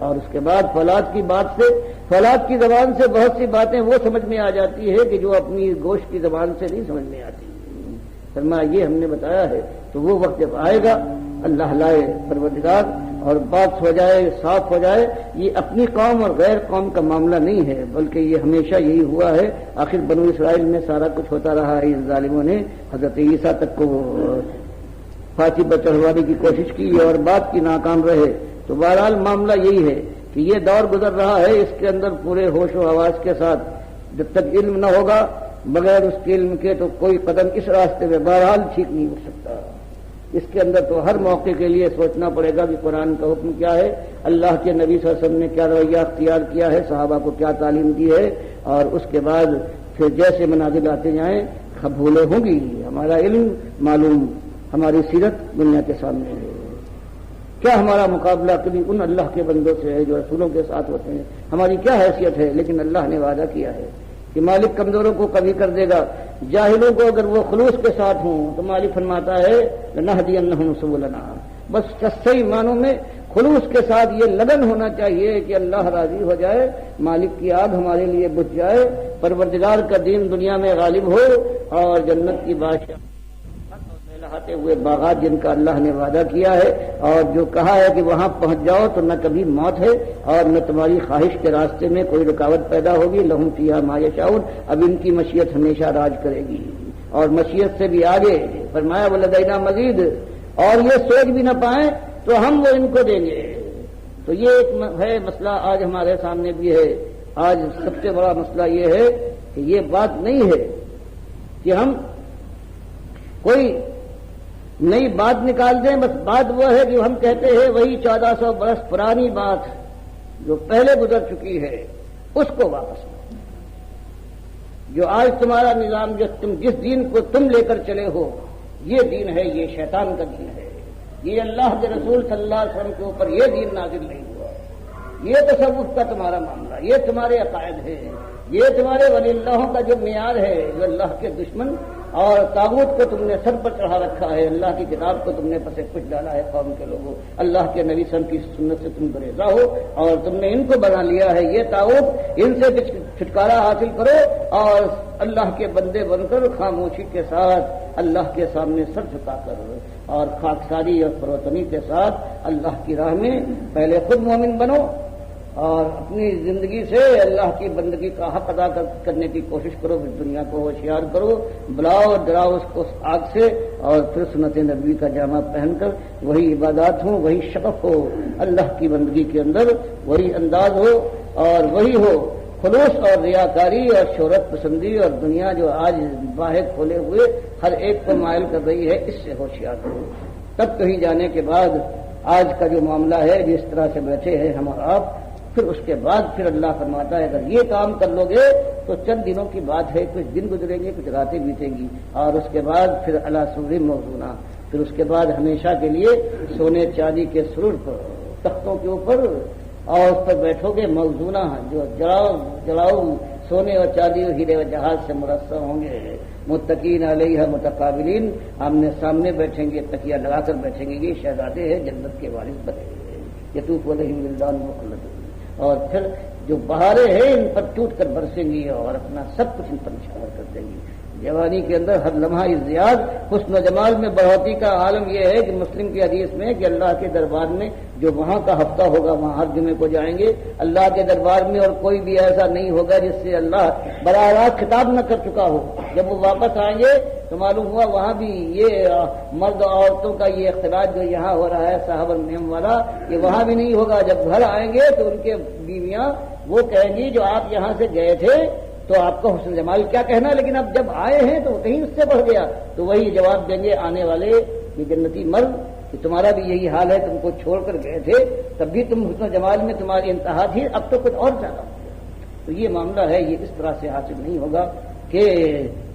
Speaker 1: اور اس کے بعد فولاد کی بات سے، فولاد کی زبان سے بہت سی باتیں وہ سمجھ میں آ جاتی ہے کہ جو اپنی گوشت کی زبان سے نہیں سمجھ میں آتی۔ فرمایا یہ ہم نے بتایا ہے، تو وہ وقت جب آئے گا اللہ لائے پروردگار اور بات ہو جائے، صاف ہو جائے، یہ اپنی قوم اور غیر قوم کا معاملہ نہیں ہے، بلکہ یہ ہمیشہ یہی ہوا ہے۔ آخر بنو اسرائیل میں سارا کچھ ہوتا رہا ہے، ان ظالموں نے حضرت عیسیٰ تک کو پھانسی پر چڑھوانے کی کوشش کی اور بات کی ناکام رہے۔ تو بہرحال معاملہ یہی ہے کہ یہ دور گزر رہا ہے، اس کے اندر پورے ہوش و حواس کے ساتھ جب تک علم نہ ہوگا، بغیر اس کے علم کے تو کوئی قدم اس راستے میں بہرحال ٹھیک نہیں ہو سکتا۔ اس کے اندر تو ہر موقع کے لیے سوچنا پڑے گا کہ قرآن کا حکم کیا ہے، اللہ کے نبی صلی اللہ علیہ وسلم نے کیا رویہ اختیار کیا ہے، صحابہ کو کیا تعلیم دی ہے، اور اس کے بعد پھر جیسے منازل آتے جائیں بھولے ہوں گی، ہمارا علم معلوم، ہماری سیرت دنیا کے سامنے ہے۔ کیا ہمارا مقابلہ کبھی ان اللہ کے بندوں سے ہے جو رسولوں کے ساتھ ہوتے ہیں، ہماری کیا حیثیت ہے، لیکن اللہ نے وعدہ کیا ہے کہ مالک کمزوروں کو کبھی کر دے گا، جاہلوں کو اگر وہ خلوص کے ساتھ ہوں تو مالک فرماتا ہے لنہدینہم سبلنا، بس صحیح معنوں میں خلوص کے ساتھ یہ لگن ہونا چاہیے کہ اللہ راضی ہو جائے، مالک کی آگ ہمارے لیے بجھ جائے، پروردگار کا دین دنیا میں غالب ہو، اور جنت کی بادشاہ لہاتے ہوئے باغات جن کا اللہ نے وعدہ کیا ہے، اور جو کہا ہے کہ وہاں پہنچ جاؤ تو نہ کبھی موت ہے اور نہ تمہاری خواہش کے راستے میں کوئی رکاوٹ پیدا ہوگی، لہم فیہا ما یشاؤون، اب ان کی مشیت ہمیشہ راج کرے گی، اور مشیت سے بھی آگے فرمایا ولدینا مزید، اور یہ سوچ بھی نہ پائیں تو ہم وہ ان کو دیں گے۔ تو یہ ایک ہے مسئلہ آج ہمارے سامنے بھی ہے۔ آج سب سے بڑا مسئلہ یہ ہے کہ یہ بات نہیں ہے کہ ہم کوئی نئی بات نکال دیں، بس بات وہ ہے کہ ہم کہتے ہیں وہی 1400 برس پرانی بات جو پہلے گزر چکی ہے اس کو واپس لو۔ جو آج تمہارا نظام، جو تم جس دین کو تم لے کر چلے ہو، یہ دین ہے، یہ شیطان کا دین ہے، یہ اللہ کے رسول صلی اللہ علیہ وسلم کے اوپر یہ دین نازل نہیں ہوا، یہ تصوف کا تمہارا معاملہ، یہ تمہارے عقائد ہے، یہ تمہارے ولی اللہوں کا جو معیار ہے، جو اللہ کے دشمن اور طاغوت کو تم نے سر پر چڑھا رکھا ہے، اللہ کی کتاب کو تم نے پسے کچھ ڈالا ہے قوم کے لوگوں، اللہ کے نبی صلی اللہ علیہ وسلم کی سنت سے تم گریزا ہو اور تم نے ان کو بنا لیا ہے، یہ طاغوت، ان سے چھٹکارا حاصل کرو اور اللہ کے بندے بن کر خاموشی کے ساتھ اللہ کے سامنے سر جھکا کر اور خاکساری اور فروتنی کے ساتھ اللہ کی راہ میں پہلے خود مومن بنو اور اپنی زندگی سے اللہ کی بندگی کا حق ادا کرنے کی کوشش کرو، دنیا کو ہوشیار کرو، بلاؤ اور ڈراؤ اس کو آگ سے، اور پھر سنت نبوی کا جامع پہن کر وہی عبادات ہوں، وہی شغف ہو اللہ کی بندگی کے اندر، وہی انداز ہو اور وہی ہو خلوص اور ریاکاری اور شہرت پسندی اور دنیا جو آج باہیں کھولے ہوئے ہر ایک کو مائل کر رہی ہے، اس سے ہوشیار کرو۔ تب کہیں جانے کے بعد آج کا جو معاملہ ہے جس طرح سے بیٹھے ہیں ہم اور آپ، پھر اس کے بعد پھر اللہ فرماتا ہے اگر یہ کام کر لو گے تو چند دنوں کی بات ہے، کچھ دن گزریں گے، کچھ راتیں بیتیں گی، اور اس کے بعد پھر علی سرر موضونہ، پھر اس کے بعد ہمیشہ کے لیے سونے چاندی کے سرور پر، تختوں کے اوپر، اور اس پر بیٹھو گے موزونہ، جو جڑاؤ سونے اور چاندی اور ہیرے و جہاز سے مرصع ہوں گے، متقین علیہ متقابلین، آمنے سامنے بیٹھیں گے، تکیہ لگا کر بیٹھیں گے، یہ شہزادے ہیں جنت کے وارث بنے گے، یطوف علیہم ولدان مخلدون، اور پھر جو بہاریں ہیں ان پر ٹوٹ کر برسیں گی اور اپنا سب کچھ ان پر نشاور کر دیں گی۔ جوانی کے اندر ہر لمحہ ازدیاد، حسن و جمال میں بڑھوتی کا عالم یہ ہے کہ مسلم کی حدیث میں کہ اللہ کے دربار میں جو وہاں کا ہفتہ ہوگا وہاں ہر جمعے کو جائیں گے، اللہ کے دربار میں اور کوئی بھی ایسا نہیں ہوگا جس سے اللہ براہ راست خطاب نہ کر چکا ہو۔ جب وہ واپس آئیں گے تو معلوم ہوا وہاں بھی یہ مرد اور عورتوں کا یہ اختلاط جو یہاں ہو رہا ہے صاحب النعم والا، یہ وہاں بھی نہیں ہوگا۔ جب گھر آئیں گے تو ان کے بیویاں وہ کہیں گی جو آپ یہاں سے گئے تھے تو آپ کو حسن جمال کیا کہنا، لیکن اب جب آئے ہیں تو کہیں اس سے بڑھ گیا، تو وہی جواب دیں گے آنے والے یہ جنتی مرد کہ تمہارا بھی یہی حال ہے، تم کو چھوڑ کر گئے تھے تب بھی تم حسن جمال میں تمہاری انتہا تھی، اب تو کچھ اور زیادہ ہو گیا۔ تو یہ معاملہ ہے، یہ اس طرح سے حاصل نہیں ہوگا کہ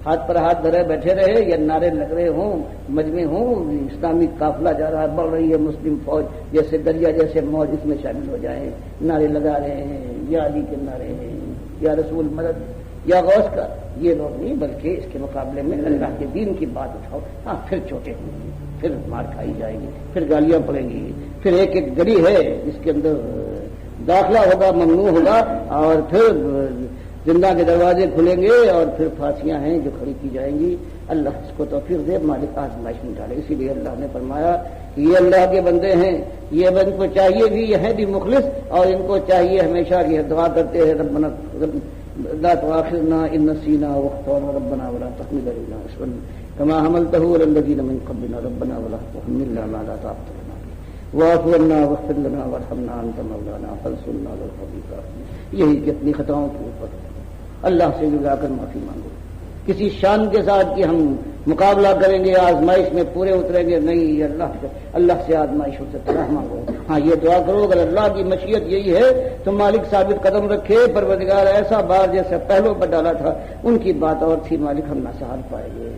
Speaker 1: ہاتھ پر ہاتھ دھرے بیٹھے رہے یا نعرے لگ رہے ہوں، مجمع ہوں، اسلامی قافلہ جا رہا ہے، بڑھ رہی ہے مسلم فوج جیسے دریا جیسے موج، اس میں شامل ہو جائیں، نعرے لگا رہے ہیں، یا علی کے نعرے ہیں، یا رسول مدد، یا غوث کا، یہ لوگ نہیں، بلکہ اس کے مقابلے میں اللہ کے دین کی بات اٹھاؤ۔ ہاں پھر چوٹیں ہوں گی، پھر مار کھائی جائے گی، پھر گالیاں پڑیں گی، پھر ایک ایک گلی ہے جس کے اندر داخلہ ہوگا ممنوع ہوگا، اور پھر زندہ کے دروازے کھلیں گے، اور پھر پھانسیاں ہیں جو کھڑی کی جائیں گی۔ اللہ اس کو توفیق دے، مالک آزمائش میں ڈالے۔ اسی لیے اللہ نے فرمایا کہ یہ اللہ کے بندے ہیں، یہ ان کو چاہیے بھی، یہ ہے بھی مخلص، اور ان کو چاہیے ہمیشہ یہ دعا کرتے ہیں ربنا لا تؤاخذنا ان نسینا واخطانا ربنا ولا تحمل علينا اصرا كما حملته على الذين من قبلنا ربنا ولا تحملنا ما لا طاقة لنا به واعف عنا واغفر لنا وارحمنا انت مولانا فانصرنا على القوم الكافرين۔ یہی کہ اپنی خطاؤں کے اوپر اللہ سے جا کر معافی مانگو، کسی شان کے ساتھ کہ ہم مقابلہ کریں گے، آزمائش میں پورے اتریں گے، نہیں، اللہ سے آزمائشوں سے پناہ مانگو۔ ہاں یہ دعا کرو، اگر اللہ کی مشیت یہی ہے تو مالک ثابت قدم رکھے، پروردگار ایسا بار جیسے پہلو پر ڈالا تھا، ان کی بات اور تھی، مالک ہم نہ سہار پائیں گے۔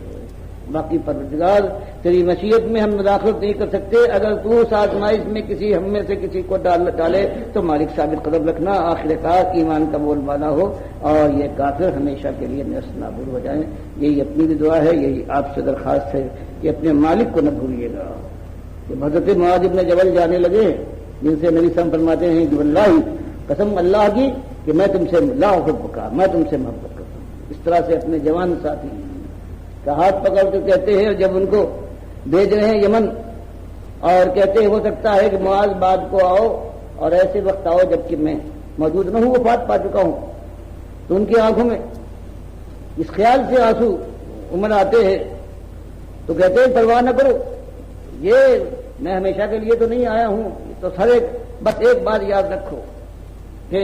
Speaker 1: باقی پروردگار تیری مشیت میں ہم مداخلت نہیں کر سکتے، اگر تو اس آزمائش میں کسی ہم میں سے کسی کو ڈالے تو مالک ثابت قدم رکھنا، آخر کار ایمان کا بول بالا ہو اور یہ کافر ہمیشہ کے لیے نیست نابود ہو جائیں۔ یہی اپنی بھی دعا ہے، یہی آپ سے درخواست ہے کہ اپنے مالک کو نہ بھولیے گا۔ کہ حضرت معاذ بن جبل جانے لگے، جن سے نبی صلی اللہ علیہ وسلم فرماتے ہیں کہ واللہ، قسم اللہ کی کہ میں تم سے لا احبک، میں تم سے محبت کرتا ہوں۔ اس طرح سے اپنے جوان ساتھی کا ہاتھ پکڑ کے کہتے ہیں، جب ان کو بھیج رہے ہیں یمن، اور کہتے ہیں ہو سکتا ہے کہ معاذ بعد کو آؤ اور ایسے وقت آؤ جبکہ میں موجود نہ ہوں، وفات پا چکا ہوں، تو ان کی آنکھوں میں اس خیال سے آنسو عمر آتے ہیں، تو کہتے ہیں پرواہ نہ کرو، یہ میں ہمیشہ کے لیے تو نہیں آیا ہوں، تو بس ایک بات یاد رکھو کہ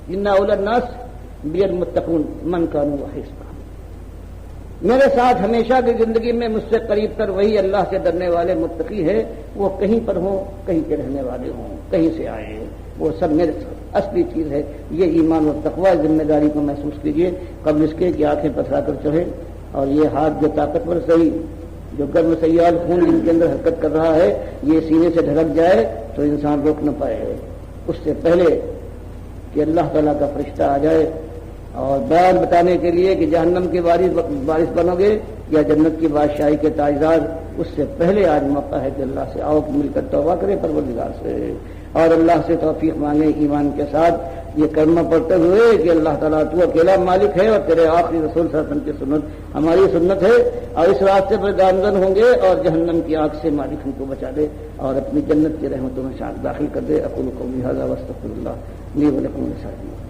Speaker 1: ان اول الناس بالمتقون من كانوا حسبا، میرے ساتھ ہمیشہ کی زندگی میں مجھ سے قریب تر وہی اللہ سے ڈرنے والے متقی ہے، وہ کہیں پر ہوں، کہیں کے رہنے والے ہوں، کہیں سے آئے ہیں، وہ سب میرے ساتھ اصلی چیز ہے۔ یہ ایمان و تقوی ذمہ داری کو محسوس کیجیے قبل اس کے کہ آنکھیں پتھرا کر چڑھے، اور یہ ہاتھ جو طاقتور صحیح، جو گرم سیال خون جن کے اندر حرکت کر رہا ہے، یہ سینے سے ڈھلک جائے تو انسان روک نہ پائے، اس سے پہلے کہ اللہ تعالیٰ کا فرشتہ آ جائے اور بیان بتانے کے لیے کہ جہنم کے وارث بنو گے یا جنت کی بادشاہی کے تاجدار، اس سے پہلے آج موقع ہے کہ اللہ سے آؤ مل کر توبہ کریں پروردگار سے، اور اللہ سے توفیق مانگے ایمان کے ساتھ، یہ کلمہ پڑھتے ہوئے کہ اللہ تعالیٰ تو اکیلا مالک ہے اور تیرے آخری رسول صلی اللہ علیہ وسلم کی سنت ہماری سنت ہے، اور اس راستے پر گامزن ہوں گے، اور جہنم کی آگ سے مالک ہم کو بچا دے اور اپنی جنت کی رحمتوں میں داخل کر دے۔ اقول قولی ھذا واستغفر اللہ لی ولکم ولسائر